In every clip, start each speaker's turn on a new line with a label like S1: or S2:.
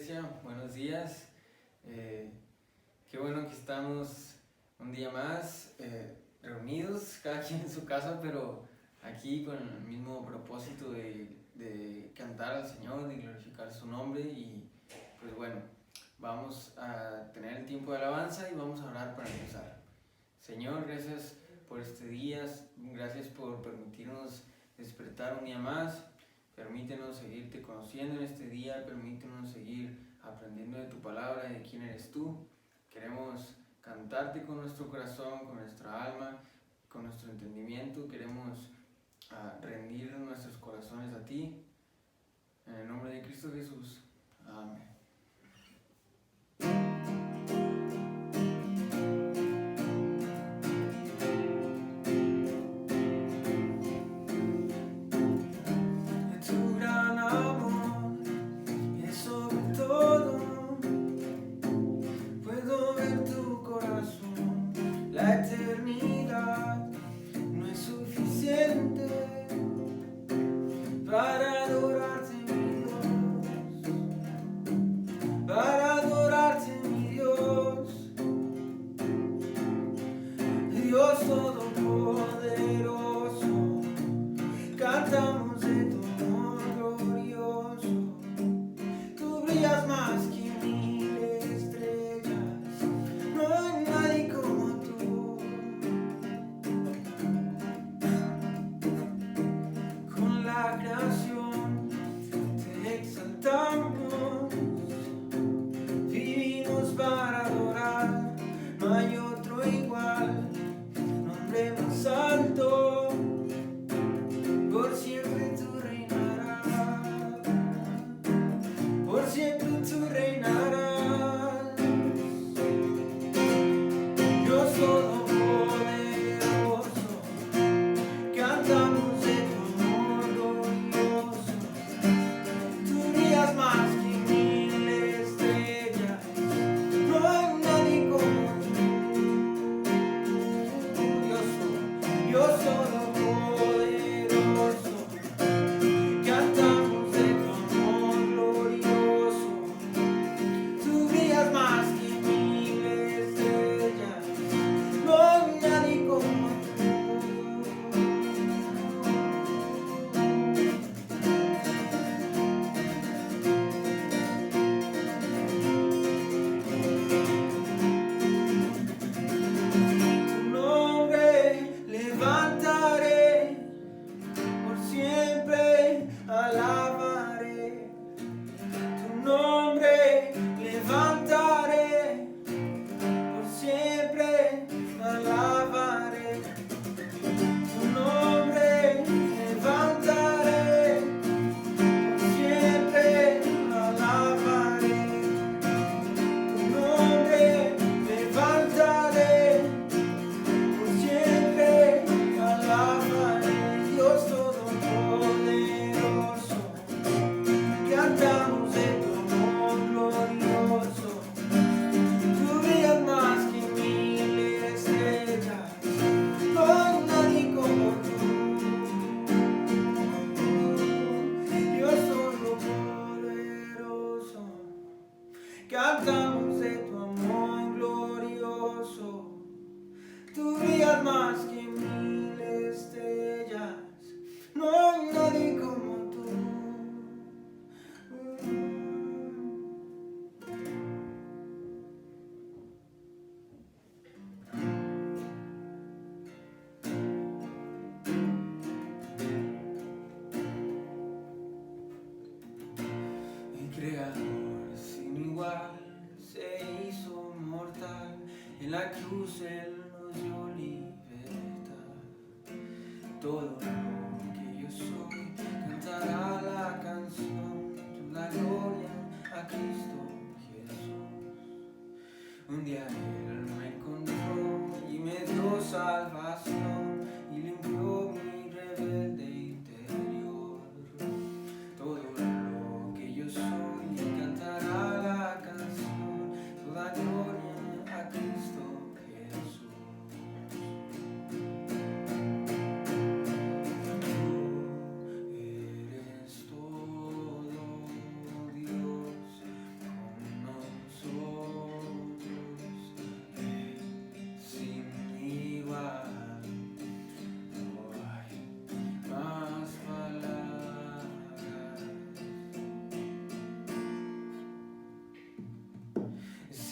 S1: iglesia, buenos días. Qué bueno que estamos un día más reunidos, cada quien en su casa, pero aquí con el mismo propósito de cantar al Señor, de glorificar su nombre. Y pues bueno, vamos a tener el tiempo de alabanza y vamos a orar para empezar. Señor, gracias por este día, gracias por permitirnos despertar un día más. Permítenos seguirte conociendo en este día, permítenos seguir aprendiendo de tu palabra, de quién eres tú. Queremos cantarte con nuestro corazón, con nuestra alma, con nuestro entendimiento. Queremos rendir nuestros corazones a ti. En el nombre de Cristo Jesús. Amén.
S2: La eternidad no es suficiente para adorarte, mi Dios, para adorarte, mi Dios, Dios todopoderoso. Cantamos de tu amor glorioso, tú brillas más que mil estrellas, no hay nadie como tú. La creación te exaltamos, vivimos para adorar, no hay otro igual, nombre más alto, por siempre tú reinarás, por siempre tú reinarás, Dios todopoderoso, cantamos de tu más que mil estrellas, no hay nadie como tú. Dios todopoderoso, cantamos de tu amor glorioso. Tú brillas más que mil estrellas, no hay nadie como tú. Alabaré tu nombre, levantaré, por siempre alabaré tu nombre, levantaré, por siempre alabaré tu nombre, levantaré, por siempre alabaré, Dios todopoderoso. Cantamos de tu amor glorioso, tú brillas más que mil estrellas, no hay nadie como tú, Dios todopoderoso. Cantamos de tu amor glorioso, tú brillas más que mil estrellas, no hay nadie como tú. Creador sin igual se hizo mortal, en la cruz Él nos dio libertad. Todo lo que yo soy cantará la canción, la gloria a Cristo Jesús. Un día Él me encontró y me dio salvación y limpió mi rebelde interior. Todo lo que yo soy cantará la canción, toda gloria a Cristo Jesús.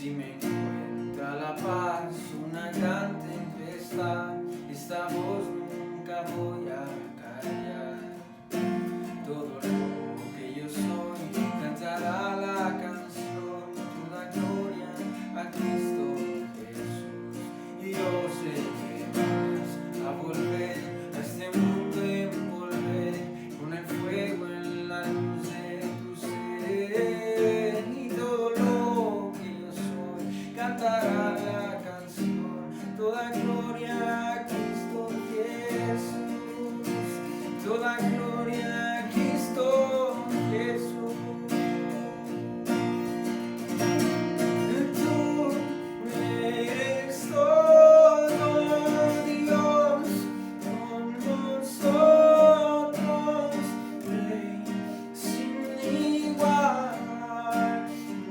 S2: Si me encuentra la paz, una gran tempestad, esta voz nunca voy a callar. Todo lo que yo soy cantará la canción, toda gloria a Cristo Jesús. Y yo sé que vas a volver a este mundo, envolver con el fuego en la luz de tu ser. Y todo lo que yo soy cantará la canción, toda gloria a Cristo Jesús, toda gloria a Cristo Jesús. Tú eres todo Dios con nosotros, Rey sin igual.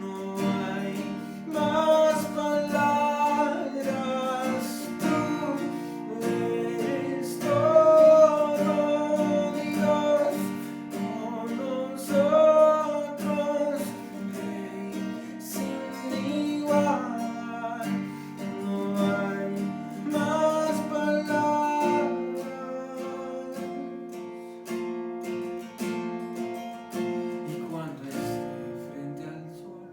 S2: No hay más palabras. Tú eres todo Dios con nosotros, Rey sin igual. No hay más palabras. Y cuando esté frente al sol,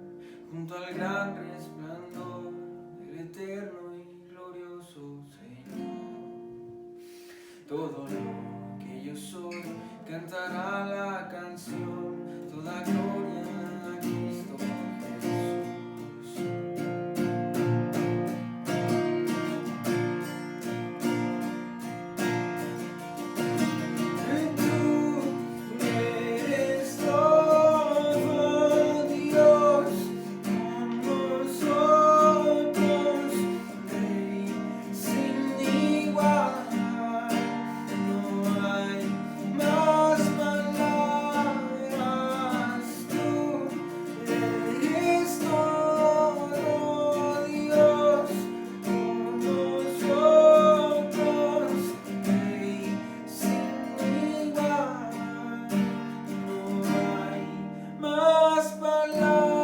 S2: junto al gran resplandor del eterno y glorioso Señor, todo lo que yo soy cantará la canción, toda gloria a Cristo Jesús. Tú eres todo Dios con nosotros, Rey sin igual. No hay más palabras. Tú eres todo Dios con nosotros, Rey sin igual. No hay más palabras.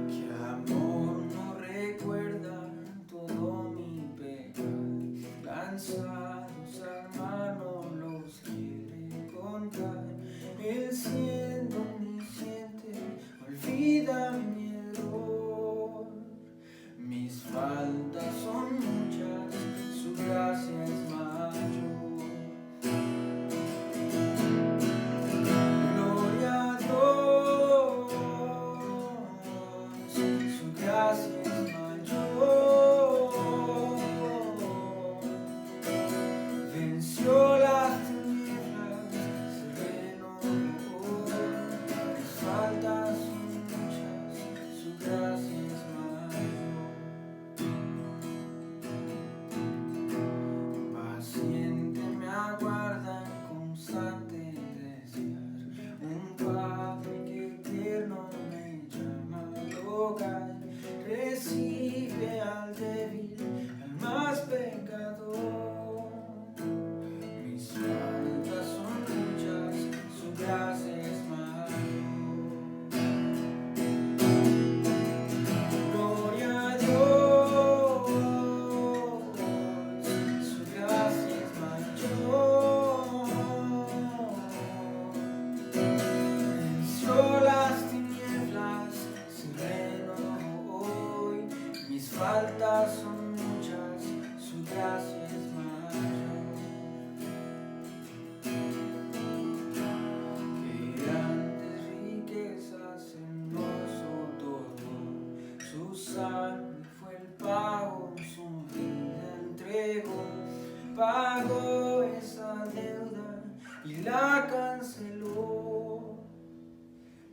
S2: Que amor no recuerda todo mi pecado, cansados hermanos los quiere contar. Él siendo omnisciente olvida mi error. Mis faltas son muchas, su gracia es mayor. Gloria a Dios, su gracia es mayor. Venció las tinieblas, se renovó. Mis faltas son muchas, su gracia es mayor. Paciente me aguarda en constante desear, un Padre que eterno me llama al hogar. Recibe al débil, al más pecador. Mis faltas son muchas, su gracia es mayor. Gloria a Dios, su gracia es mayor. Venció las tinieblas, se renovó hoy. Mis faltas son muchas, su gracia es mayor. Que grandes riquezas en nos otorgó, su sangre fue el pago, su vida entregó, pagó esa deuda y la canceló.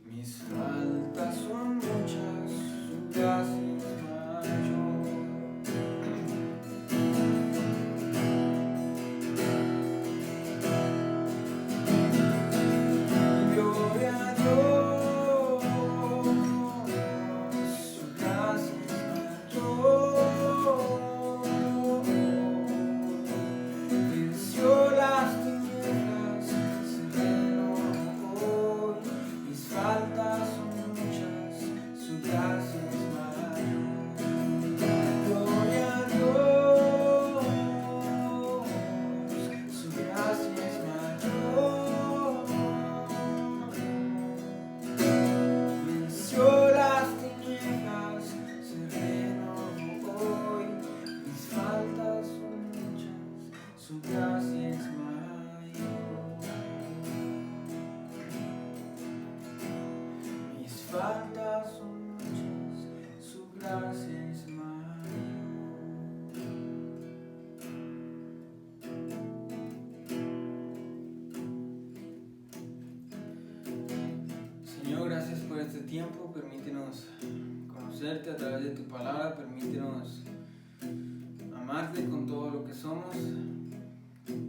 S2: Mis faltas son muchas, su gracia es mayor. Gloria a Dios, su gracia es
S1: tiempo, permítenos conocerte a través de tu palabra, permítenos amarte con todo lo que somos,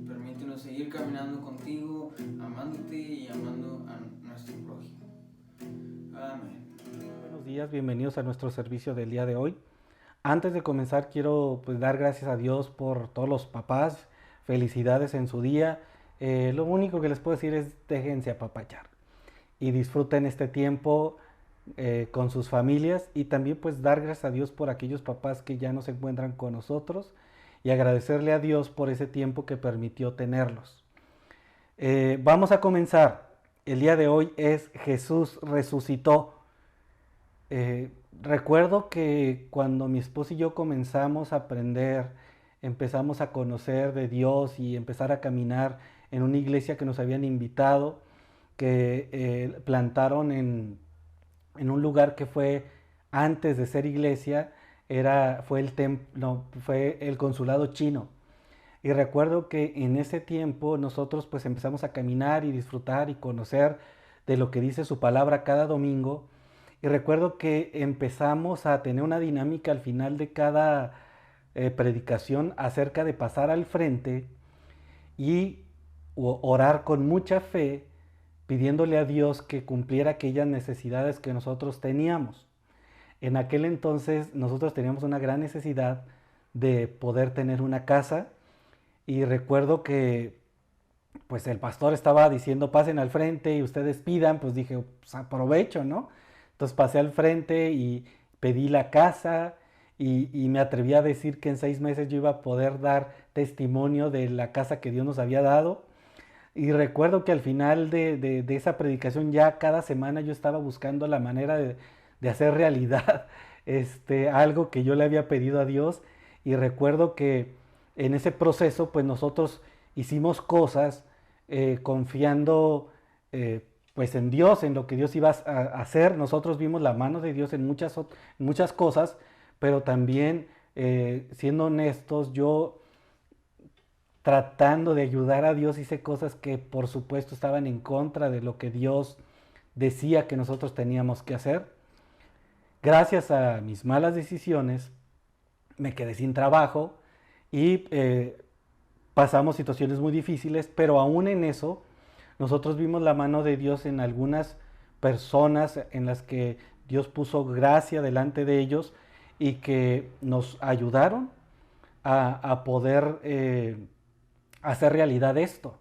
S1: permítenos seguir caminando contigo, amándote y amando a nuestro prójimo. Amén.
S3: Buenos días, bienvenidos a nuestro servicio del día de hoy. Antes de comenzar quiero dar gracias a Dios por todos los papás, felicidades en su día. Lo único que les puedo decir es déjense apapachar y disfruten este tiempo con sus familias, y también pues dar gracias a Dios por aquellos papás que ya no se encuentran con nosotros y agradecerle a Dios por ese tiempo que permitió tenerlos. Vamos a comenzar. El día de hoy es Jesús resucitó. Recuerdo que cuando mi esposo y yo comenzamos a aprender, empezamos a conocer de Dios y empezar a caminar en una iglesia que nos habían invitado, que plantaron en un lugar que fue antes de ser iglesia, fue el consulado chino. Y recuerdo que en ese tiempo nosotros pues empezamos a caminar y disfrutar y conocer de lo que dice su palabra cada domingo. Y recuerdo que empezamos a tener una dinámica al final de cada predicación acerca de pasar al frente y orar con mucha fe, pidiéndole a Dios que cumpliera aquellas necesidades que nosotros teníamos. En aquel entonces nosotros teníamos una gran necesidad de poder tener una casa, y recuerdo que pues el pastor estaba diciendo pasen al frente y ustedes pidan, pues dije pues aprovecho, ¿no? Entonces pasé al frente y pedí la casa, y me atreví a decir que en 6 meses yo iba a poder dar testimonio de la casa que Dios nos había dado. Y recuerdo que al final de esa predicación, ya cada semana yo estaba buscando la manera de hacer realidad algo que yo le había pedido a Dios. Y recuerdo que en ese proceso pues nosotros hicimos cosas confiando pues en Dios, en lo que Dios iba a hacer. Nosotros vimos la mano de Dios en muchas cosas, pero también siendo honestos, yo tratando de ayudar a Dios hice cosas que por supuesto estaban en contra de lo que Dios decía que nosotros teníamos que hacer. Gracias a mis malas decisiones me quedé sin trabajo y pasamos situaciones muy difíciles, pero aún en eso nosotros vimos la mano de Dios en algunas personas en las que Dios puso gracia delante de ellos y que nos ayudaron a poder hacer realidad esto.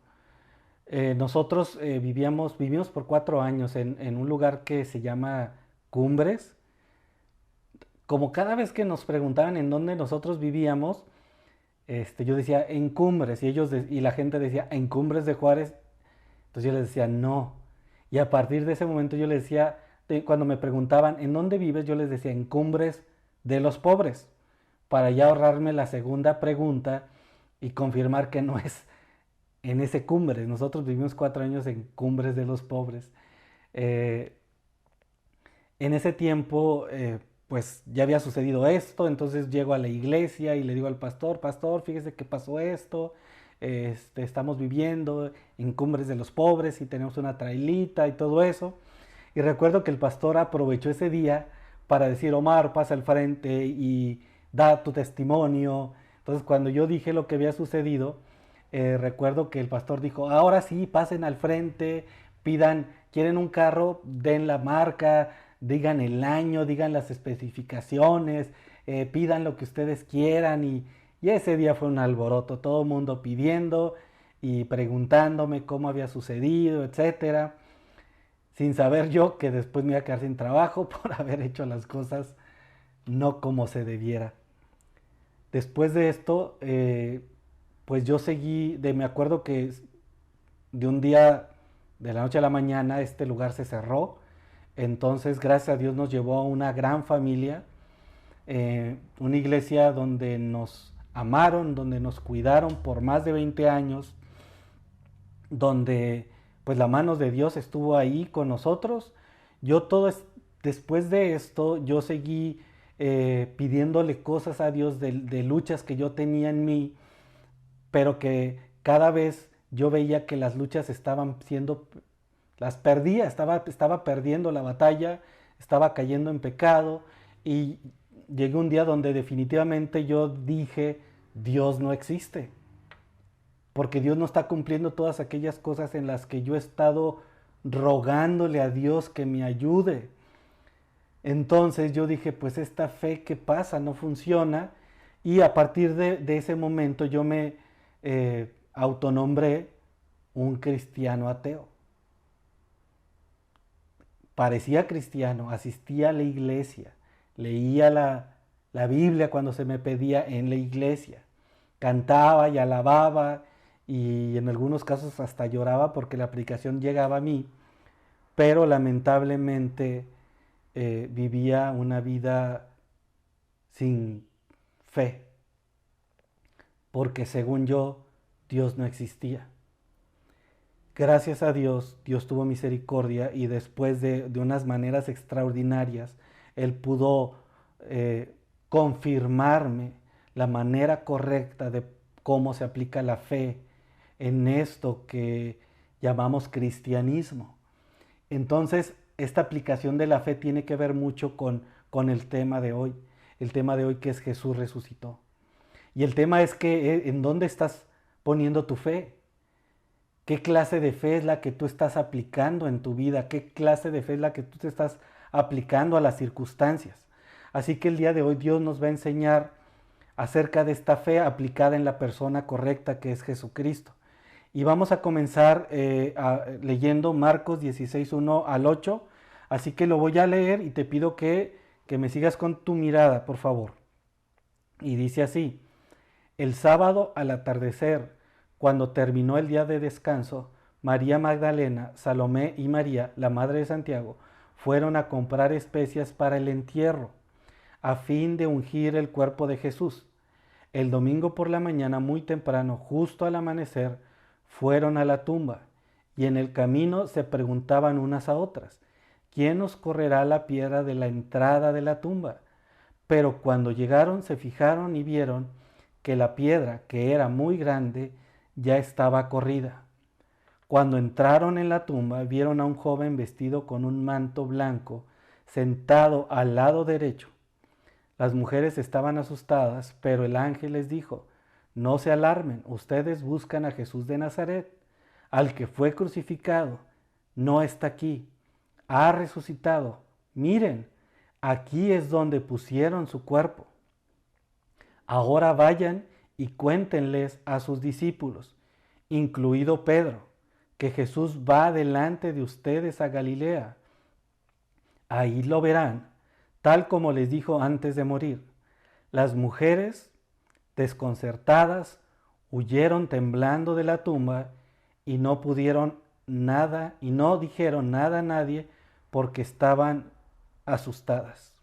S3: Nosotros vivimos por 4 años en un lugar que se llama Cumbres. Como cada vez que nos preguntaban en dónde nosotros vivíamos, yo decía en Cumbres, y la gente decía en Cumbres de Juárez. Entonces yo les decía no, y a partir de ese momento yo les decía, cuando me preguntaban en dónde vives, yo les decía en Cumbres de los Pobres, para ya ahorrarme la segunda pregunta y confirmar que no es en ese Cumbres. Nosotros vivimos 4 años en Cumbres de los Pobres. En ese tiempo pues ya había sucedido esto, entonces llego a la iglesia y le digo al pastor, fíjese que pasó esto, estamos viviendo en Cumbres de los Pobres y tenemos una trailita y todo eso. Y recuerdo que el pastor aprovechó ese día para decir, Omar, pasa al frente y da tu testimonio. Entonces cuando yo dije lo que había sucedido, recuerdo que el pastor dijo, ahora sí, pasen al frente, pidan, quieren un carro, den la marca, digan el año, digan las especificaciones, pidan lo que ustedes quieran. Y ese día fue un alboroto, todo el mundo pidiendo y preguntándome cómo había sucedido, etcétera, sin saber yo que después me iba a quedar sin trabajo por haber hecho las cosas no como se debiera. Después de esto, pues yo seguí, me acuerdo que de un día, de la noche a la mañana, este lugar se cerró. Entonces, gracias a Dios nos llevó a una gran familia, una iglesia donde nos amaron, donde nos cuidaron por más de 20 años, donde pues la mano de Dios estuvo ahí con nosotros. Después de esto, yo seguí pidiéndole cosas a Dios de luchas que yo tenía en mí, pero que cada vez yo veía que las luchas estaban siendo, las perdía, estaba perdiendo la batalla, estaba cayendo en pecado y llegué un día donde definitivamente yo dije, Dios no existe, porque Dios no está cumpliendo todas aquellas cosas en las que yo he estado rogándole a Dios que me ayude. Entonces yo dije, pues esta fe, ¿qué pasa? No funciona. Y a partir de ese momento yo me autonombré un cristiano ateo. Parecía cristiano, asistía a la iglesia, leía la Biblia cuando se me pedía en la iglesia, cantaba y alababa y en algunos casos hasta lloraba porque la predicación llegaba a mí, pero lamentablemente vivía una vida sin fe, porque según yo, Dios no existía. Gracias a Dios, Dios tuvo misericordia y después de unas maneras extraordinarias, Él pudo confirmarme la manera correcta de cómo se aplica la fe en esto que llamamos cristianismo. Entonces, esta aplicación de la fe tiene que ver mucho con el tema de hoy. El tema de hoy que es Jesús resucitó. Y el tema es que ¿en dónde estás poniendo tu fe? ¿Qué clase de fe es la que tú estás aplicando en tu vida? ¿Qué clase de fe es la que tú te estás aplicando a las circunstancias? Así que el día de hoy Dios nos va a enseñar acerca de esta fe aplicada en la persona correcta que es Jesucristo. Y vamos a comenzar leyendo Marcos 16, 1 al 8. Así que lo voy a leer y te pido que me sigas con tu mirada, por favor. Y dice así: el sábado al atardecer, cuando terminó el día de descanso, María Magdalena, Salomé y María, la madre de Santiago, fueron a comprar especias para el entierro, a fin de ungir el cuerpo de Jesús. El domingo por la mañana, muy temprano, justo al amanecer, fueron a la tumba, y en el camino se preguntaban unas a otras, ¿quién nos correrá la piedra de la entrada de la tumba? Pero cuando llegaron se fijaron y vieron que la piedra, que era muy grande, ya estaba corrida. Cuando entraron en la tumba, vieron a un joven vestido con un manto blanco, sentado al lado derecho. Las mujeres estaban asustadas, pero el ángel les dijo: no se alarmen, ustedes buscan a Jesús de Nazaret, al que fue crucificado. No está aquí, ha resucitado. Miren, aquí es donde pusieron su cuerpo. Ahora vayan y cuéntenles a sus discípulos, incluido Pedro, que Jesús va delante de ustedes a Galilea. Ahí lo verán, tal como les dijo antes de morir. Las mujeres, desconcertadas, huyeron temblando de la tumba y no pudieron nada y no dijeron nada a nadie porque estaban asustadas.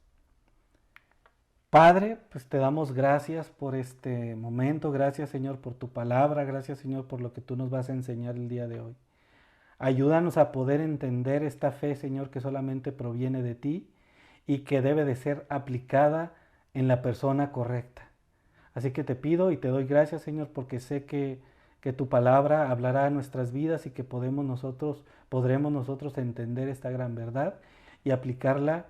S3: Padre, pues te damos gracias por este momento, gracias Señor por tu palabra, gracias Señor por lo que tú nos vas a enseñar el día de hoy. Ayúdanos a poder entender esta fe, Señor, que solamente proviene de ti y que debe de ser aplicada en la persona correcta. Así que te pido y te doy gracias, Señor, porque sé que tu palabra hablará a nuestras vidas y que podremos nosotros entender esta gran verdad y aplicarla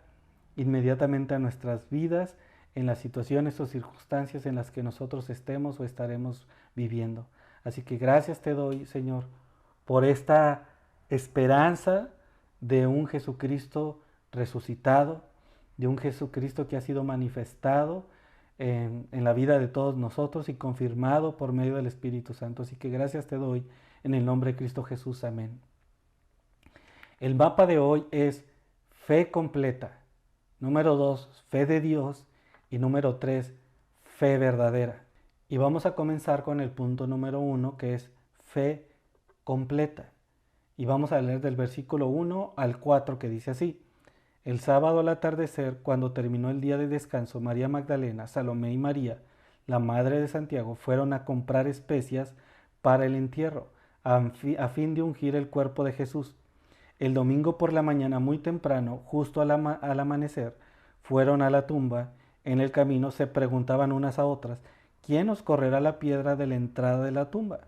S3: inmediatamente a nuestras vidas, en las situaciones o circunstancias en las que nosotros estemos o estaremos viviendo. Así que gracias te doy, Señor, por esta esperanza de un Jesucristo resucitado, de un Jesucristo que ha sido manifestado en la vida de todos nosotros y confirmado por medio del Espíritu Santo. Así que gracias te doy en el nombre de Cristo Jesús. Amén. El mapa de hoy es fe completa. Número 2, fe de Dios. Y número 3, fe verdadera. Y vamos a comenzar con el punto número 1, que es fe completa. Y vamos a leer del versículo 1 al 4, que dice así: el sábado al atardecer, cuando terminó el día de descanso, María Magdalena, Salomé y María, la madre de Santiago, fueron a comprar especias para el entierro, a fin de ungir el cuerpo de Jesús. El domingo por la mañana, muy temprano, justo al amanecer, fueron a la tumba. En el camino se preguntaban unas a otras, ¿quién nos correrá la piedra de la entrada de la tumba?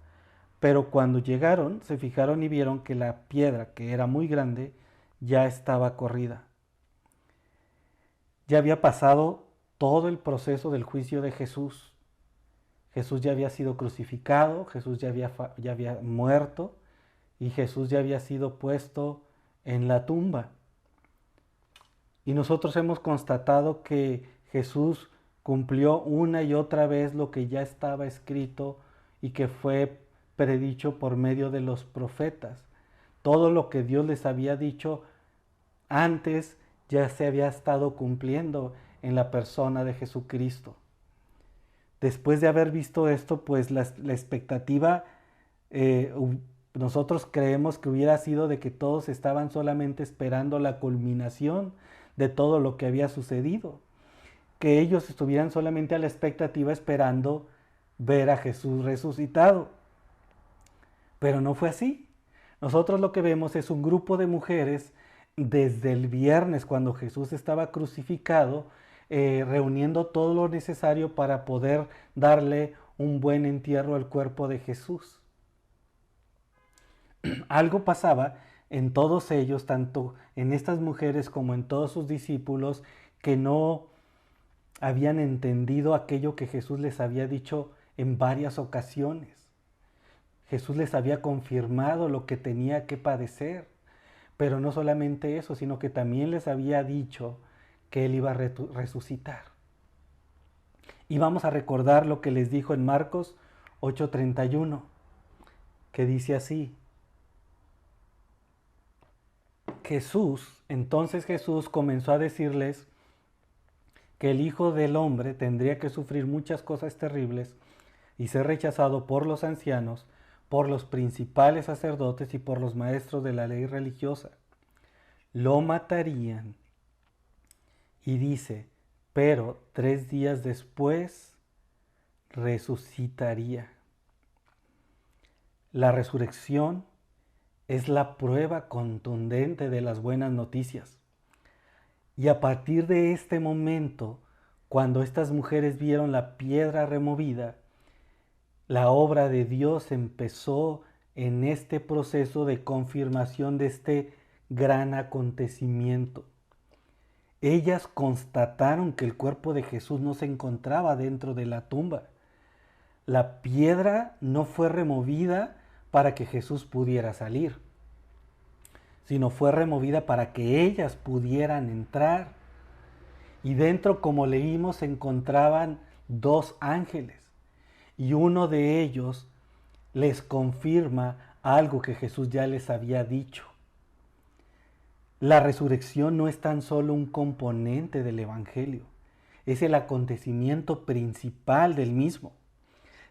S3: Pero cuando llegaron, se fijaron y vieron que la piedra, que era muy grande, ya estaba corrida. ya había pasado todo el proceso del juicio de Jesús. Jesús ya había sido crucificado, Jesús ya había muerto y Jesús ya había sido puesto en la tumba. Y nosotros hemos constatado que Jesús cumplió una y otra vez lo que ya estaba escrito y que fue predicho por medio de los profetas. Todo lo que Dios les había dicho antes ya se había estado cumpliendo en la persona de Jesucristo. Después de haber visto esto, pues la expectativa, nosotros creemos que hubiera sido de que todos estaban solamente esperando la culminación de todo lo que había sucedido. Que ellos estuvieran solamente a la expectativa esperando ver a Jesús resucitado. Pero no fue así. Nosotros lo que vemos es un grupo de mujeres desde el viernes, cuando Jesús estaba crucificado, reuniendo todo lo necesario para poder darle un buen entierro al cuerpo de Jesús. Algo pasaba en todos ellos, tanto en estas mujeres como en todos sus discípulos, que no habían entendido aquello que Jesús les había dicho en varias ocasiones. Jesús les había confirmado lo que tenía que padecer, pero no solamente eso, sino que también les había dicho que Él iba a resucitar. Y vamos a recordar lo que les dijo en Marcos 8:31, que dice así: entonces Jesús comenzó a decirles que el Hijo del Hombre tendría que sufrir muchas cosas terribles y ser rechazado por los ancianos, por los principales sacerdotes y por los maestros de la ley religiosa. Lo matarían. Y dice, pero 3 días después resucitaría. La resurrección es la prueba contundente de las buenas noticias. Y a partir de este momento, cuando estas mujeres vieron la piedra removida, la obra de Dios empezó en este proceso de confirmación de este gran acontecimiento. Ellas constataron que el cuerpo de Jesús no se encontraba dentro de la tumba. La piedra no fue removida para que Jesús pudiera salir, sino fue removida para que ellas pudieran entrar. Y dentro, como leímos, se encontraban 2 ángeles. Y uno de ellos les confirma algo que Jesús ya les había dicho. La resurrección no es tan solo un componente del Evangelio, es el acontecimiento principal del mismo.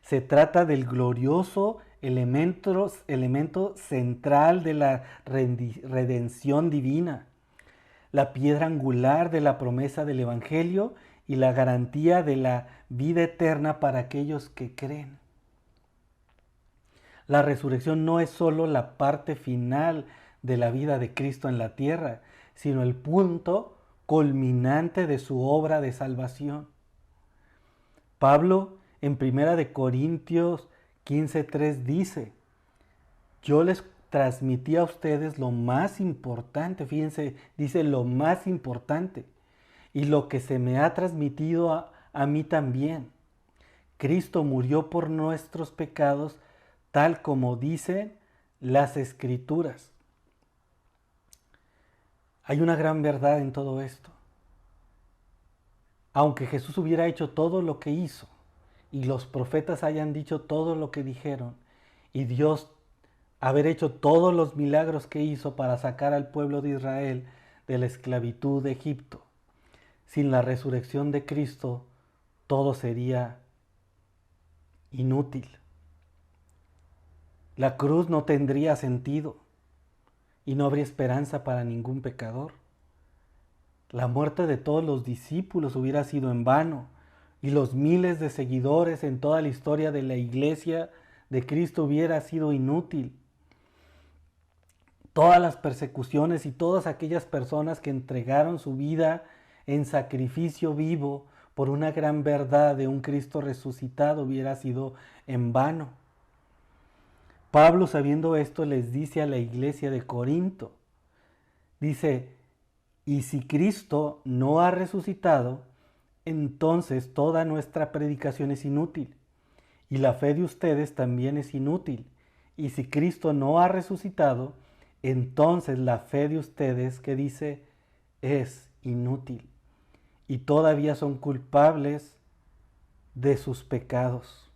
S3: Se trata del glorioso elemento central de la redención divina, la piedra angular de la promesa del Evangelio y la garantía de la vida eterna para aquellos que creen. La resurrección no es solo la parte final de la vida de Cristo en la tierra, sino el punto culminante de su obra de salvación. Pablo en 1 Corintios 15:3 dice, yo les transmití a ustedes lo más importante, fíjense, dice lo más importante, y lo que se me ha transmitido a mí también. Cristo murió por nuestros pecados, tal como dicen las Escrituras. Hay una gran verdad en todo esto. Aunque Jesús hubiera hecho todo lo que hizo, y los profetas hayan dicho todo lo que dijeron, y Dios haber hecho todos los milagros que hizo para sacar al pueblo de Israel de la esclavitud de Egipto, sin la resurrección de Cristo, todo sería inútil. La cruz no tendría sentido y no habría esperanza para ningún pecador. La muerte de todos los discípulos hubiera sido en vano y los miles de seguidores en toda la historia de la iglesia de Cristo hubiera sido inútil. Todas las persecuciones y todas aquellas personas que entregaron su vida en sacrificio vivo por una gran verdad de un Cristo resucitado hubiera sido en vano. Pablo, sabiendo esto, les dice a la iglesia de Corinto, dice, Y si Cristo no ha resucitado, entonces toda nuestra predicación es inútil. Y la fe de ustedes también es inútil. Y si Cristo no ha resucitado, entonces la fe de ustedes, que dice, es inútil. Y todavía son culpables de sus pecados.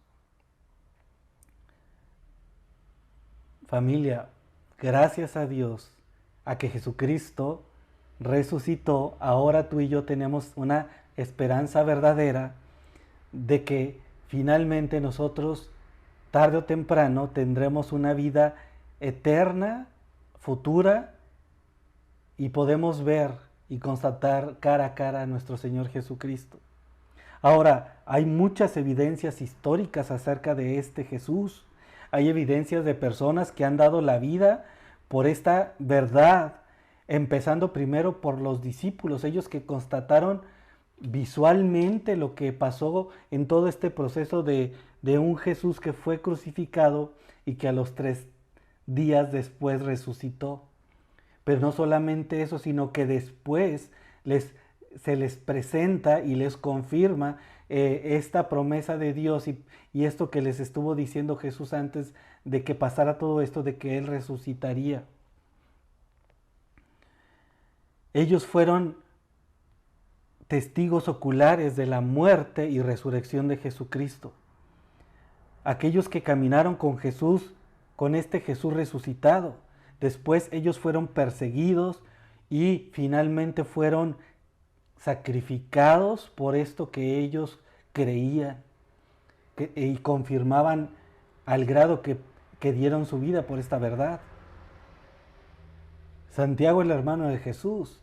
S3: Familia, gracias a Dios, a que Jesucristo resucitó, ahora tú y yo tenemos una esperanza verdadera de que finalmente nosotros, tarde o temprano, tendremos una vida eterna, futura, y podemos ver y constatar cara a cara a nuestro Señor Jesucristo. Ahora, hay muchas evidencias históricas acerca de este Jesús. Hay evidencias de personas que han dado la vida por esta verdad, empezando primero por los discípulos, ellos que constataron visualmente lo que pasó en todo este proceso de un Jesús que fue crucificado y que a los 3 días después resucitó. Pero no solamente eso, sino que después se les presenta y les confirma esta promesa de Dios y esto que les estuvo diciendo Jesús antes de que pasara todo esto, de que Él resucitaría. Ellos fueron testigos oculares de la muerte y resurrección de Jesucristo. Aquellos que caminaron con Jesús, con este Jesús resucitado. Después ellos fueron perseguidos y finalmente fueron sacrificados por esto que ellos creían y confirmaban al grado que dieron su vida por esta verdad. Santiago, el hermano de Jesús,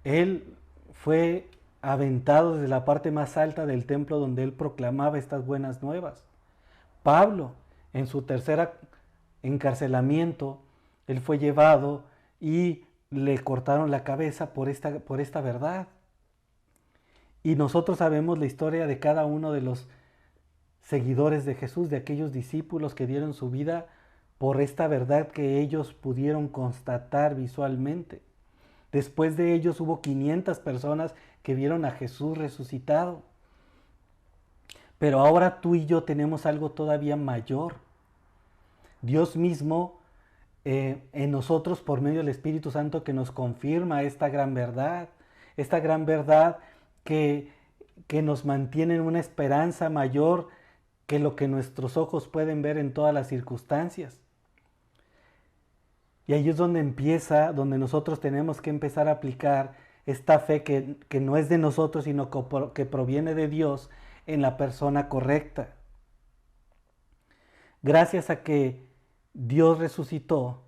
S3: él fue aventado desde la parte más alta del templo donde él proclamaba estas buenas nuevas. Pablo, en su tercer encarcelamiento, él fue llevado y le cortaron la cabeza por esta verdad. Y nosotros sabemos la historia de cada uno de los seguidores de Jesús, de aquellos discípulos que dieron su vida por esta verdad que ellos pudieron constatar visualmente. Después de ellos hubo 500 personas que vieron a Jesús resucitado. Pero ahora tú y yo tenemos algo todavía mayor. Dios mismo en nosotros por medio del Espíritu Santo que nos confirma esta gran verdad que nos mantiene en una esperanza mayor que lo que nuestros ojos pueden ver en todas las circunstancias. Y ahí es donde nosotros tenemos que empezar a aplicar esta fe que no es de nosotros, sino que proviene de Dios en la persona correcta. Gracias a que Dios resucitó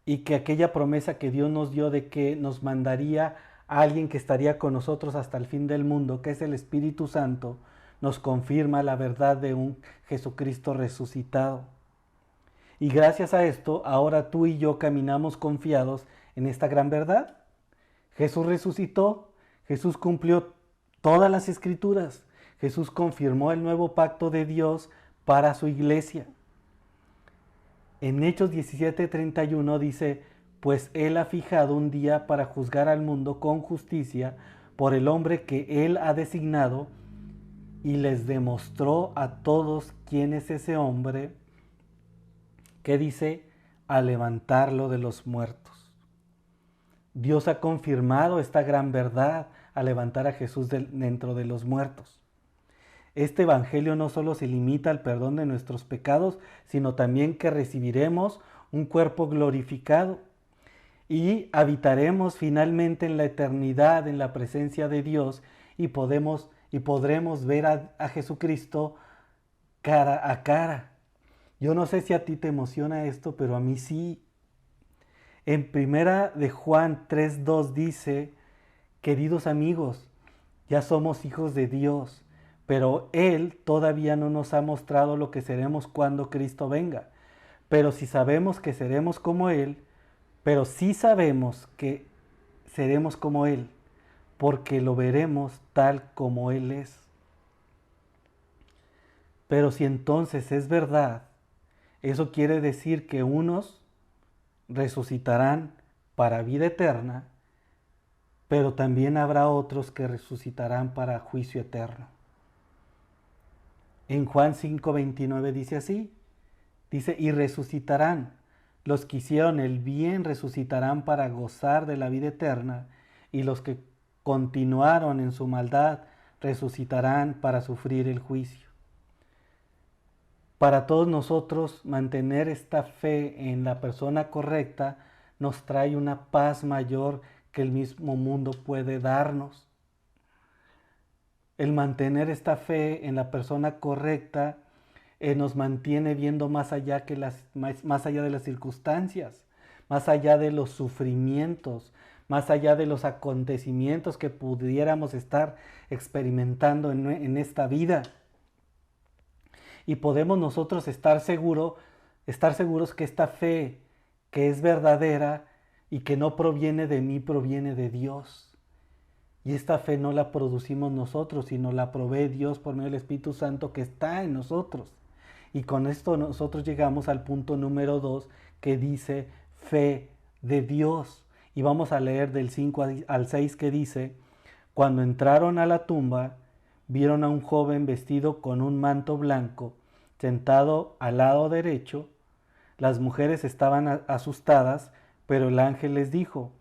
S3: y que aquella promesa que Dios nos dio de que nos mandaría a alguien que estaría con nosotros hasta el fin del mundo, que es el Espíritu Santo, nos confirma la verdad de un Jesucristo resucitado. Y gracias a esto, ahora tú y yo caminamos confiados en esta gran verdad. Jesús resucitó, Jesús cumplió todas las Escrituras, Jesús confirmó el nuevo pacto de Dios para su iglesia. En Hechos 17:31 dice, pues Él ha fijado un día para juzgar al mundo con justicia por el hombre que Él ha designado y les demostró a todos quién es ese hombre, que dice, a levantarlo de los muertos. Dios ha confirmado esta gran verdad al levantar a Jesús dentro de los muertos. Este evangelio no solo se limita al perdón de nuestros pecados, sino también que recibiremos un cuerpo glorificado y habitaremos finalmente en la eternidad en la presencia de Dios y podremos ver a Jesucristo cara a cara. Yo no sé si a ti te emociona esto, pero a mí sí. En primera de Juan 3:2 dice, queridos amigos, ya somos hijos de Dios, pero Él todavía no nos ha mostrado lo que seremos cuando Cristo venga. Pero sí sabemos que seremos como Él, porque lo veremos tal como Él es. Pero si entonces es verdad, eso quiere decir que unos resucitarán para vida eterna pero también habrá otros que resucitarán para juicio eterno. En Juan 5:29 dice así, dice, y resucitarán, los que hicieron el bien resucitarán para gozar de la vida eterna, y los que continuaron en su maldad resucitarán para sufrir el juicio. Para todos nosotros, mantener esta fe en la persona correcta nos trae una paz mayor que el mismo mundo puede darnos. El mantener esta fe en la persona correcta nos mantiene viendo más allá, más allá de las circunstancias, más allá de los sufrimientos, más allá de los acontecimientos que pudiéramos estar experimentando en esta vida. Y podemos nosotros estar seguros que esta fe que es verdadera y que no proviene de mí, proviene de Dios. Y esta fe no la producimos nosotros, sino la provee Dios por medio del Espíritu Santo que está en nosotros. Y con esto nosotros llegamos al punto número 2 que dice fe de Dios. Y vamos a leer del 5 al 6 que dice, cuando entraron a la tumba, vieron a un joven vestido con un manto blanco, sentado al lado derecho. Las mujeres estaban asustadas, pero el ángel les dijo,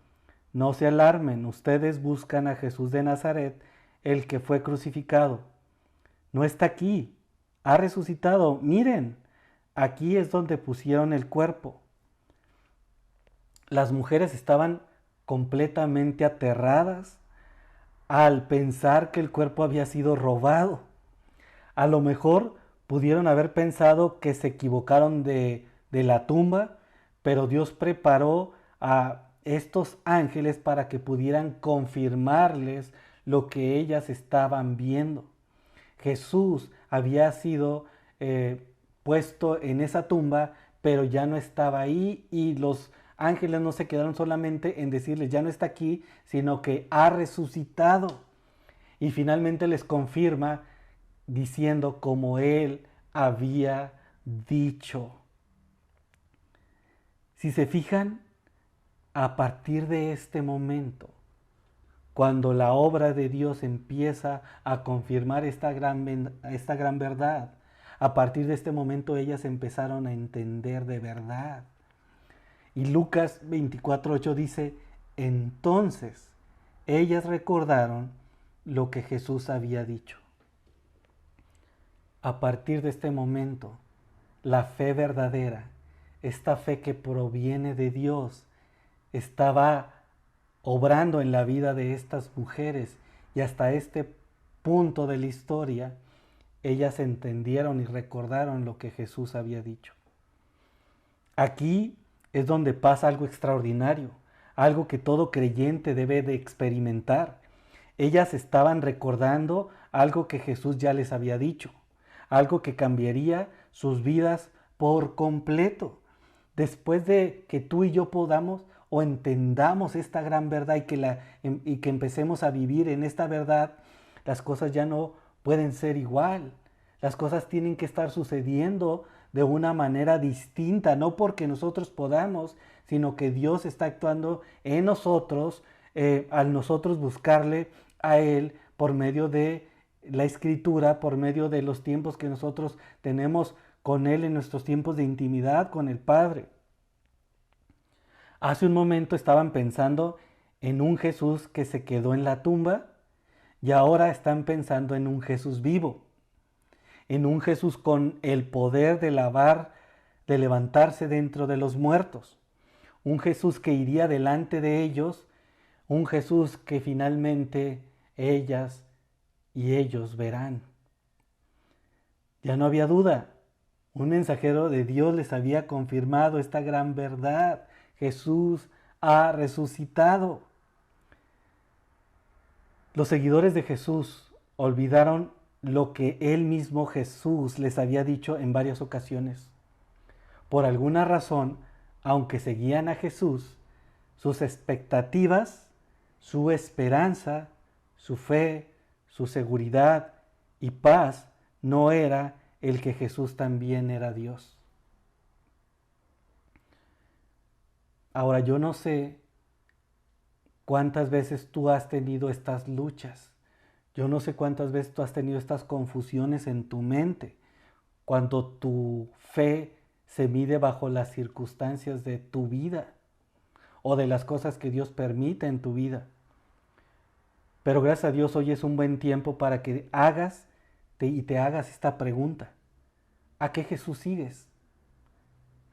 S3: no se alarmen, ustedes buscan a Jesús de Nazaret, el que fue crucificado. No está aquí, ha resucitado, miren, aquí es donde pusieron el cuerpo. Las mujeres estaban completamente aterradas al pensar que el cuerpo había sido robado. A lo mejor pudieron haber pensado que se equivocaron de la tumba, pero Dios preparó a estos ángeles para que pudieran confirmarles lo que ellas estaban viendo. Jesús había sido puesto en esa tumba, pero ya no estaba ahí, y los ángeles no se quedaron solamente en decirles ya no está aquí, sino que ha resucitado. Y finalmente les confirma diciendo como Él había dicho. Si se fijan, a partir de este momento, cuando la obra de Dios empieza a confirmar esta gran verdad, a partir de este momento ellas empezaron a entender de verdad. Y Lucas 24:8 dice, entonces ellas recordaron lo que Jesús había dicho. A partir de este momento, la fe verdadera, esta fe que proviene de Dios, estaba obrando en la vida de estas mujeres, y hasta este punto de la historia, ellas entendieron y recordaron lo que Jesús había dicho. Aquí es donde pasa algo extraordinario, algo que todo creyente debe de experimentar. Ellas estaban recordando algo que Jesús ya les había dicho, algo que cambiaría sus vidas por completo. Después de que tú y yo podamos o entendamos esta gran verdad y que empecemos a vivir en esta verdad, las cosas ya no pueden ser igual. Las cosas tienen que estar sucediendo de una manera distinta, no porque nosotros podamos, sino que Dios está actuando en nosotros, al nosotros buscarle a Él por medio de la Escritura, por medio de los tiempos que nosotros tenemos con Él en nuestros tiempos de intimidad con el Padre. Hace un momento estaban pensando en un Jesús que se quedó en la tumba, y ahora están pensando en un Jesús vivo, en un Jesús con el poder de levantarse dentro de los muertos, un Jesús que iría delante de ellos, un Jesús que finalmente ellas y ellos verán. Ya no había duda, un mensajero de Dios les había confirmado esta gran verdad. Jesús ha resucitado. Los seguidores de Jesús olvidaron lo que él mismo Jesús les había dicho en varias ocasiones. Por alguna razón, aunque seguían a Jesús, sus expectativas, su esperanza, su fe, su seguridad y paz no era el que Jesús también era Dios. Ahora yo no sé cuántas veces tú has tenido estas luchas. Yo no sé cuántas veces tú has tenido estas confusiones en tu mente, cuando tu fe se mide bajo las circunstancias de tu vida o de las cosas que Dios permite en tu vida. Pero gracias a Dios hoy es un buen tiempo para que te hagas esta pregunta. ¿A qué Jesús sigues?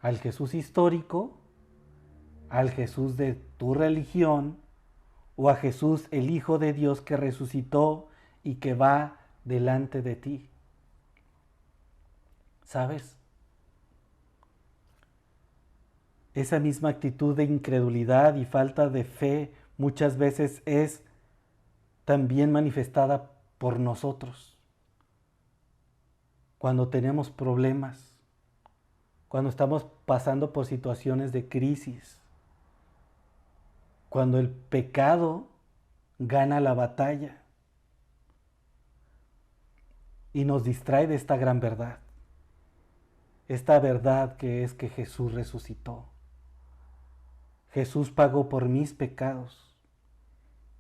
S3: ¿Al Jesús histórico? ¿Al Jesús de tu religión? ¿O a Jesús, el Hijo de Dios que resucitó y que va delante de ti? ¿Sabes? Esa misma actitud de incredulidad y falta de fe muchas veces es también manifestada por nosotros. Cuando tenemos problemas, cuando estamos pasando por situaciones de crisis, cuando el pecado gana la batalla y nos distrae de esta gran verdad. Esta verdad que es que Jesús resucitó. Jesús pagó por mis pecados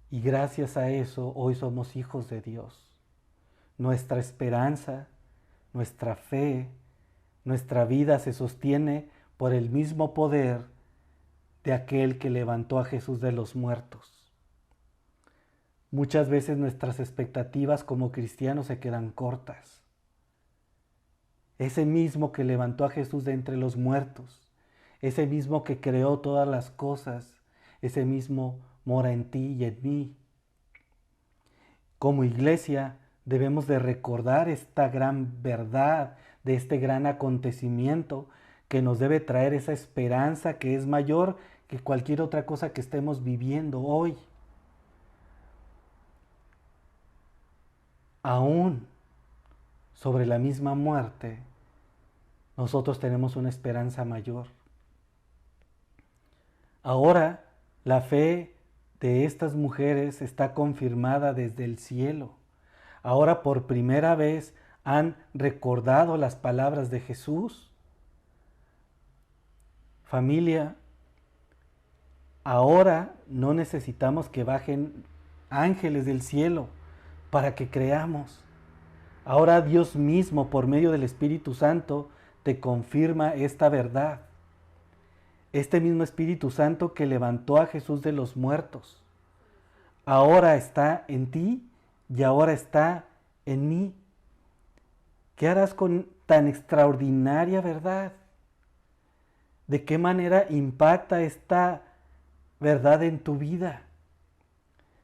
S3: y gracias a eso hoy somos hijos de Dios. Nuestra esperanza, nuestra fe, nuestra vida se sostiene por el mismo poder de aquel que levantó a Jesús de los muertos. Muchas veces nuestras expectativas como cristianos se quedan cortas. Ese mismo que levantó a Jesús de entre los muertos, ese mismo que creó todas las cosas, ese mismo mora en ti y en mí. Como iglesia debemos de recordar esta gran verdad de este gran acontecimiento que nos debe traer esa esperanza que es mayor que cualquier otra cosa que estemos viviendo hoy. Aún sobre la misma muerte, nosotros tenemos una esperanza mayor. Ahora, la fe de estas mujeres está confirmada desde el cielo. Ahora, por primera vez, han recordado las palabras de Jesús. Familia, ahora no necesitamos que bajen ángeles del cielo para que creamos. Ahora Dios mismo, por medio del Espíritu Santo, te confirma esta verdad. Este mismo Espíritu Santo que levantó a Jesús de los muertos, ahora está en ti y ahora está en mí. ¿Qué harás con tan extraordinaria verdad? ¿De qué manera impacta esta verdad en tu vida?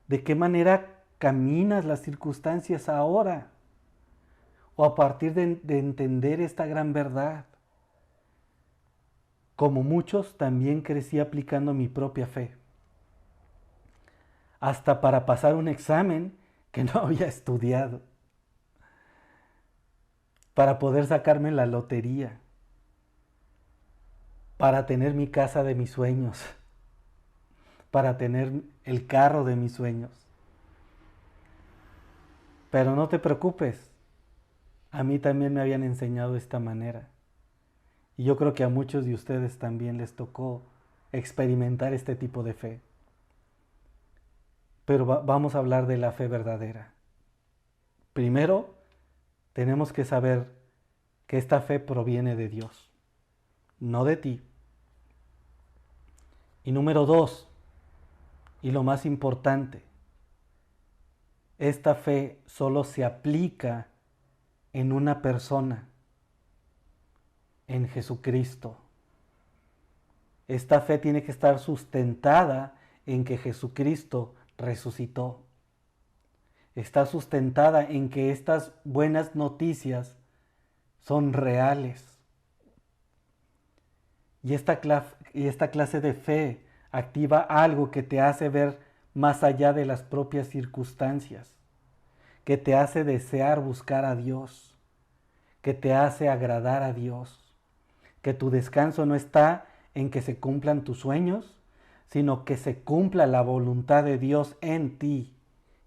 S3: ¿De qué manera caminas las circunstancias ahora? O a partir de entender esta gran verdad. Como muchos, también crecí aplicando mi propia fe. Hasta para pasar un examen que no había estudiado. Para poder sacarme la lotería. Para tener mi casa de mis sueños. Para tener el carro de mis sueños. Pero no te preocupes. A mí también me habían enseñado de esta manera. Y yo creo que a muchos de ustedes también les tocó experimentar este tipo de fe. Pero vamos a hablar de la fe verdadera. Primero, tenemos que saber que esta fe proviene de Dios, no de ti. Y número 2, y lo más importante, esta fe solo se aplica en una persona, en Jesucristo. Esta fe tiene que estar sustentada en que Jesucristo resucitó. Está sustentada en que estas buenas noticias son reales. Y esta clase de fe activa algo que te hace ver más allá de las propias circunstancias, que te hace desear buscar a Dios, que te hace agradar a Dios, que tu descanso no está en que se cumplan tus sueños, sino que se cumpla la voluntad de Dios en ti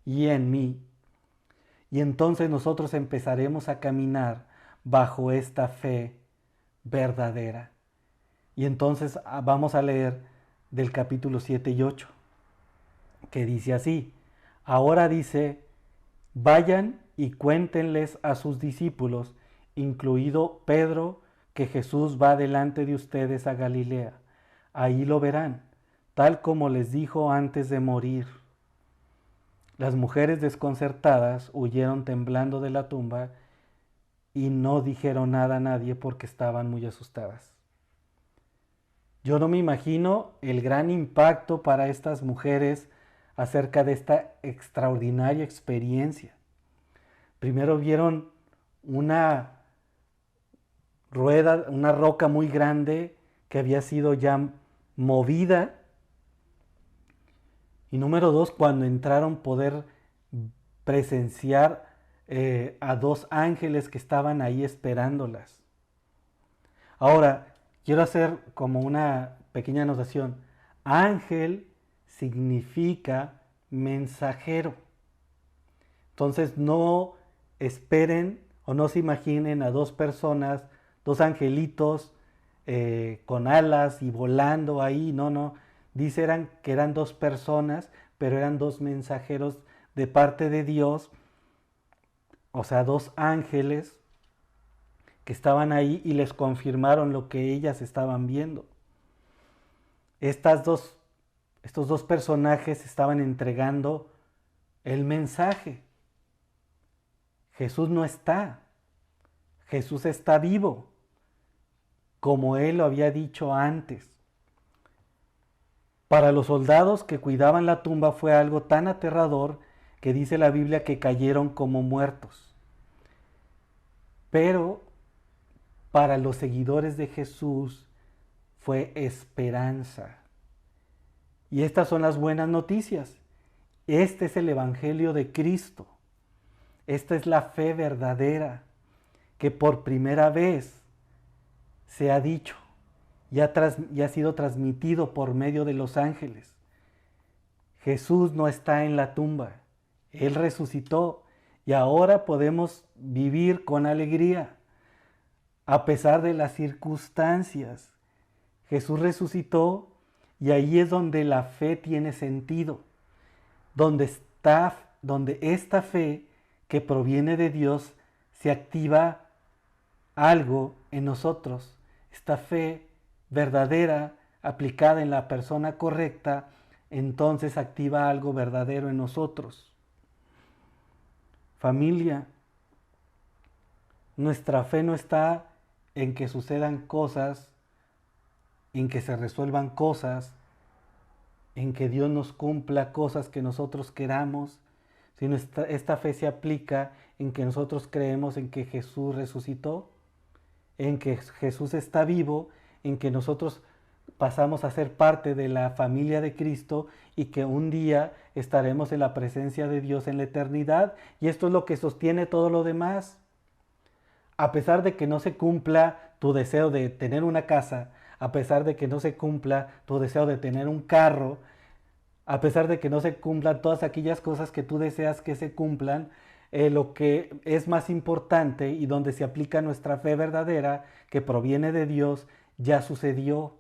S3: y en mí. Y entonces nosotros empezaremos a caminar bajo esta fe verdadera. Y entonces vamos a leer del capítulo 7 y 8. que dice así: ahora dice, vayan y cuéntenles a sus discípulos, incluido Pedro, que Jesús va delante de ustedes a Galilea. Ahí lo verán, tal como les dijo antes de morir. Las mujeres desconcertadas huyeron temblando de la tumba y no dijeron nada a nadie porque estaban muy asustadas. Yo no me imagino el gran impacto para estas mujeres acerca de esta extraordinaria experiencia. Primero vieron una rueda, una roca muy grande que había sido ya movida. Y número 2, cuando entraron, poder presenciar a 2 ángeles que estaban ahí esperándolas. Ahora, quiero hacer como una pequeña anotación. Ángel significa mensajero. Entonces no esperen o no se imaginen a 2 personas, 2 angelitos con alas y volando ahí. No. Dice que eran 2 personas, pero eran 2 mensajeros de parte de Dios. O sea, 2 ángeles que estaban ahí y les confirmaron lo que ellas estaban viendo. Estos dos personajes estaban entregando el mensaje. Jesús no está. Jesús está vivo, como él lo había dicho antes. Para los soldados que cuidaban la tumba fue algo tan aterrador que dice la Biblia que cayeron como muertos. Pero para los seguidores de Jesús fue esperanza. Y estas son las buenas noticias. Este es el Evangelio de Cristo. Esta es la fe verdadera que por primera vez se ha dicho y ha sido transmitido por medio de los ángeles. Jesús no está en la tumba. Él resucitó y ahora podemos vivir con alegría a pesar de las circunstancias. Jesús resucitó y ahí es donde la fe tiene sentido, donde esta fe que proviene de Dios se activa algo en nosotros. Esta fe verdadera aplicada en la persona correcta, entonces activa algo verdadero en nosotros. Familia, nuestra fe no está en que sucedan cosas, en que se resuelvan cosas, en que Dios nos cumpla cosas que nosotros queramos, sino esta fe se aplica en que nosotros creemos en que Jesús resucitó, en que Jesús está vivo, en que nosotros pasamos a ser parte de la familia de Cristo y que un día estaremos en la presencia de Dios en la eternidad, y esto es lo que sostiene todo lo demás. A pesar de que no se cumpla tu deseo de tener una casa, a pesar de que no se cumpla tu deseo de tener un carro, a pesar de que no se cumplan todas aquellas cosas que tú deseas que se cumplan, lo que es más importante y donde se aplica nuestra fe verdadera, que proviene de Dios, ya sucedió.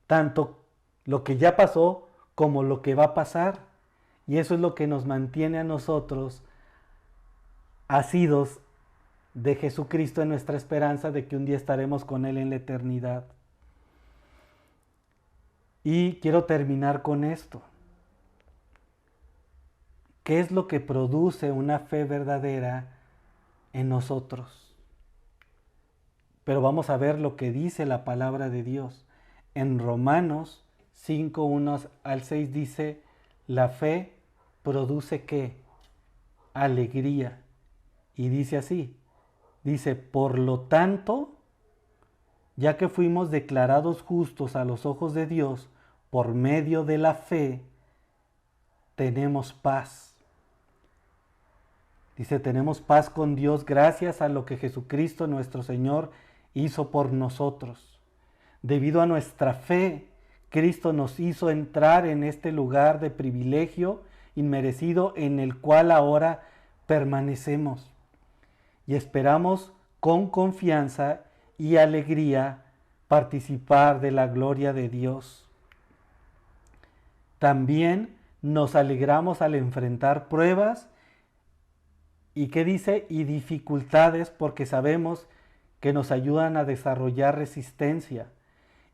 S3: Tanto lo que ya pasó como lo que va a pasar. Y eso es lo que nos mantiene a nosotros asidos de Jesucristo en nuestra esperanza de que un día estaremos con Él en la eternidad. Y quiero terminar con esto. ¿Qué es lo que produce una fe verdadera en nosotros? Pero vamos a ver lo que dice la palabra de Dios. En Romanos 5, 1 al 6 dice, la fe produce ¿qué? Alegría. Y dice así, dice, por lo tanto, ya que fuimos declarados justos a los ojos de Dios por medio de la fe, tenemos paz. Dice, tenemos paz con Dios gracias a lo que Jesucristo nuestro Señor hizo por nosotros. Debido a nuestra fe, Cristo nos hizo entrar en este lugar de privilegio inmerecido en el cual ahora permanecemos. Y esperamos con confianza y alegría participar de la gloria de Dios. También nos alegramos al enfrentar pruebas y ¿qué dice? Y dificultades, porque sabemos que nos ayudan a desarrollar resistencia.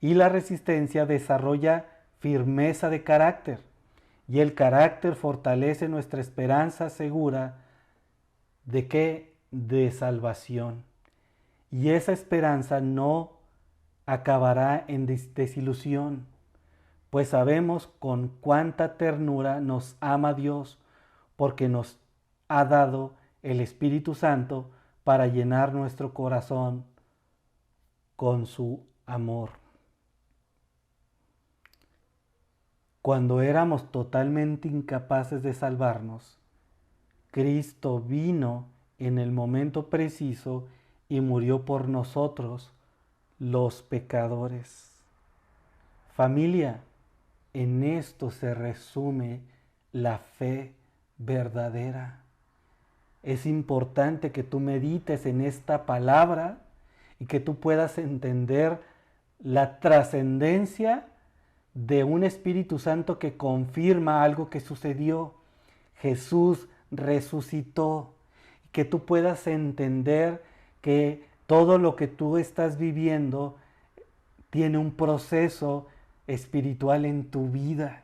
S3: Y la resistencia desarrolla firmeza de carácter. Y el carácter fortalece nuestra esperanza segura de ¿qué? De salvación. Y esa esperanza no acabará en desilusión, pues sabemos con cuánta ternura nos ama Dios, porque nos ha dado el Espíritu Santo para llenar nuestro corazón con su amor. Cuando éramos totalmente incapaces de salvarnos, Cristo vino en el momento preciso y murió por nosotros, los pecadores. Familia, en esto se resume la fe verdadera. Es importante que tú medites en esta palabra y que tú puedas entender la trascendencia de un Espíritu Santo que confirma algo que sucedió. Jesús resucitó. Que tú puedas entender que todo lo que tú estás viviendo tiene un proceso espiritual en tu vida.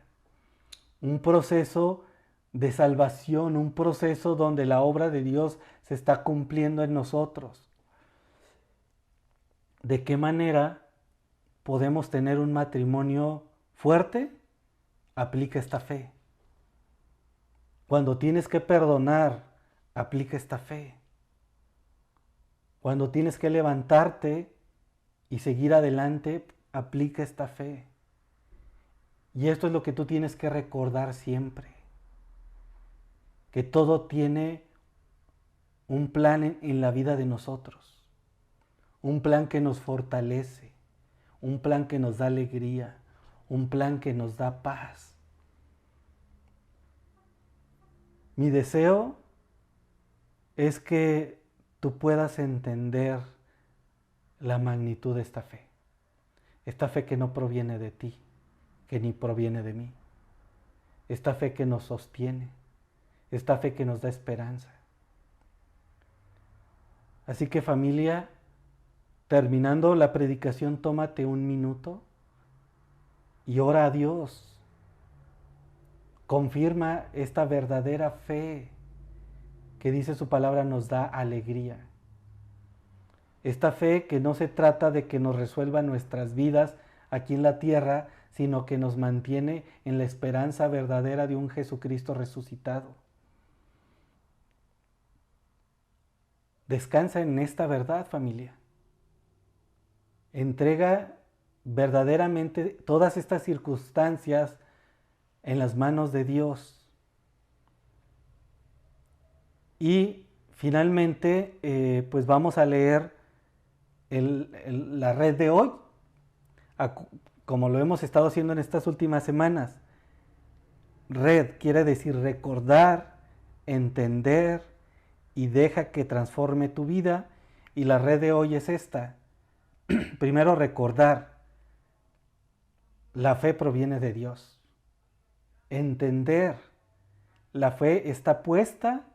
S3: Un proceso de salvación, un proceso donde la obra de Dios se está cumpliendo en nosotros. ¿De qué manera podemos tener un matrimonio fuerte? Aplica esta fe. Cuando tienes que perdonar, aplica esta fe. Cuando tienes que levantarte y seguir adelante, aplica esta fe. Y esto es lo que tú tienes que recordar siempre. Que todo tiene un plan en la vida de nosotros. Un plan que nos fortalece. Un plan que nos da alegría. Un plan que nos da paz. Mi deseo es que tú puedas entender la magnitud de esta fe. Esta fe que no proviene de ti, que ni proviene de mí. Esta fe que nos sostiene. Esta fe que nos da esperanza. Así que familia, terminando la predicación, tómate un minuto y ora a Dios. Confirma esta verdadera fe que dice su palabra nos da alegría. Esta fe que no se trata de que nos resuelva nuestras vidas aquí en la tierra, sino que nos mantiene en la esperanza verdadera de un Jesucristo resucitado. Descansa en esta verdad, familia. Entrega verdaderamente todas estas circunstancias en las manos de Dios. Y finalmente, pues vamos a leer la red de hoy, como lo hemos estado haciendo en estas últimas semanas. Red quiere decir recordar, entender y deja que transforme tu vida. Y la red de hoy es esta. Primero, recordar. La fe proviene de Dios. Entender. La fe está puesta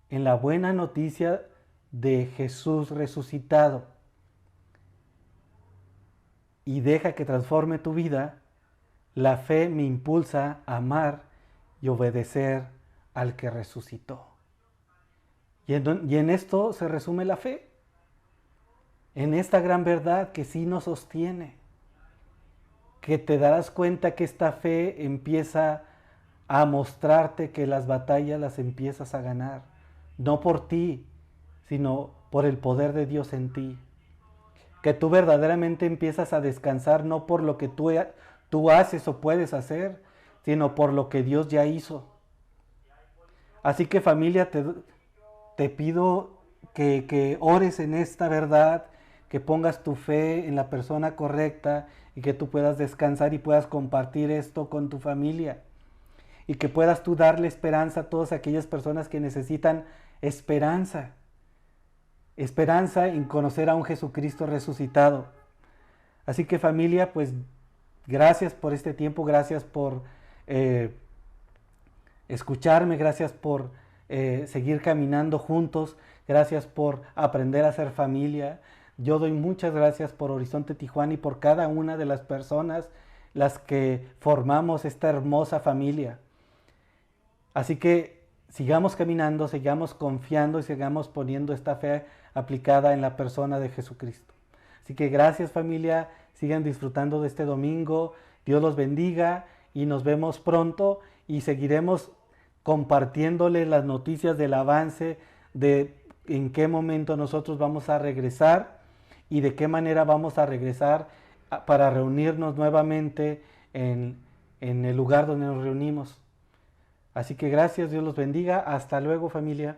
S3: en la buena noticia de Jesús resucitado. Y deja que transforme tu vida. La fe me impulsa a amar y obedecer al que resucitó. Y en esto se resume la fe. En esta gran verdad que sí nos sostiene. Que te darás cuenta que esta fe empieza a mostrarte que las batallas las empiezas a ganar. No por ti, sino por el poder de Dios en ti. Que tú verdaderamente empiezas a descansar no por lo que tú haces o puedes hacer, sino por lo que Dios ya hizo. Así que familia, te pido que ores en esta verdad, que pongas tu fe en la persona correcta y que tú puedas descansar y puedas compartir esto con tu familia. Y que puedas tú darle esperanza a todas aquellas personas que necesitan esperanza. Esperanza en conocer a un Jesucristo resucitado. Así que familia, pues gracias por este tiempo, gracias por escucharme, gracias por seguir caminando juntos, gracias por aprender a ser familia. Yo doy muchas gracias por Horizonte Tijuana y por cada una de las personas las que formamos esta hermosa familia. Así que sigamos caminando, sigamos confiando y sigamos poniendo esta fe aplicada en la persona de Jesucristo. Así que gracias familia, sigan disfrutando de este domingo, Dios los bendiga y nos vemos pronto y seguiremos compartiéndoles las noticias del avance, de en qué momento nosotros vamos a regresar y de qué manera vamos a regresar para reunirnos nuevamente en el lugar donde nos reunimos. Así que gracias, Dios los bendiga. Hasta luego, familia.